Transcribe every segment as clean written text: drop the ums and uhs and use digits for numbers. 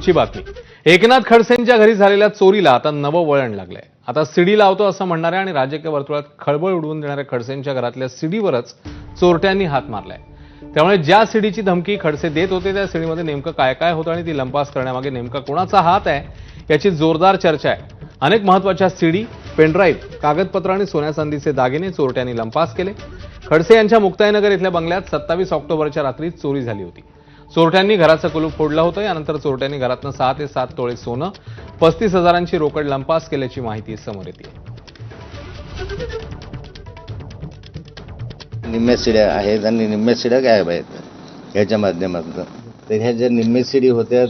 पुढची बातमी. एकनाथ खडसेंच्या घरी झालेल्या चोरीला आता नवं वळण लागलंय. आता सीडी लावतो असं म्हणणाऱ्या आणि राजकीय वर्तुळात खळबळ उडवून देणाऱ्या खडसेंच्या घरातल्या सीडीवरच चोरट्यांनी हात मारलाय. त्यामुळे ज्या सीडीची धमकी खडसे देत होते त्या सीडीमध्ये नेमकं काय काय होतं आणि ती लंपास करण्यामागे नेमका कोणाचा हात आहे याची जोरदार चर्चा आहे. अनेक महत्त्वाच्या सीडी, पेनड्राईव्ह, कागदपत्र आणि सोन्या चांदीचे दागिने चोरट्यांनी लंपास केले. खडसे यांच्या मुक्ताईनगर इथल्या बंगल्यात 27 ऑक्टोबरच्या रात्री चोरी झाली होती. चोरट्यांनी घराचं कुलूप फोडलं होतं. यानंतर चोरट्यांनी घरातनं 6 ते 7 तोळे सोनं, 35,000ची रोकड लंपास केल्याची माहिती समोर येते. निम्म्या शिड्या आहेत आणि निम्म्या शिड्या गायब आहेत ह्याच्या माध्यमातून. तर ह्या ज्या निम्म्या शिडी होत्या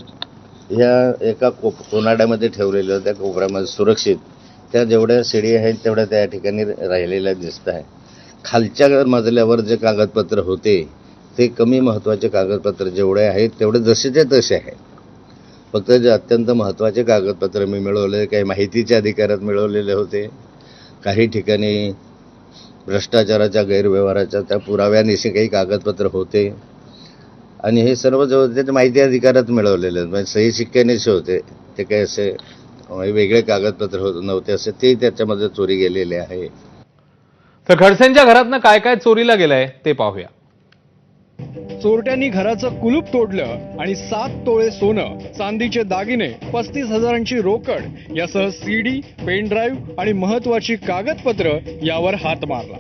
ह्या एका कोनाड्यामध्ये ठेवलेल्या होत्या, कोपऱ्यामध्ये सुरक्षित. त्या जेवढ्या शिडी आहेत तेवढ्या त्या ठिकाणी राहिलेल्या दिसत आहे. खालच्या मजल्यावर जे कागदपत्र होते ते कमी महत्त्वाचे कागदपत्र जेवढे आहेत तेवढे जसेच्या तसे आहेत. फक्त जे अत्यंत महत्त्वाचे कागदपत्र मी मिळवले, काही माहितीच्या अधिकारात मिळवलेले होते, काही ठिकाणी भ्रष्टाचाराच्या गैरव्यवहाराच्या त्या पुराव्यानिशी काही कागदपत्र होते आणि हे सर्व जे होते ते माहिती अधिकारात मिळवलेले आहेत. म्हणजे सही शिक्क्यानेचे होते, ते काही असे वेगळे कागदपत्र नव्हते असे ते त्याच्यामध्ये चोरी गेलेले आहे. तर खडसेंच्या घरातनं काय काय चोरीला गेलंय ते पाहूया. चोरट्यांनी घराचं कुलूप तोडलं आणि 7 तोळे सोनं, चांदीचे दागिने, 35,000ची रोकड यासह सीडी, पेन ड्राईव्ह आणि महत्वाची कागदपत्र यावर हात मारला.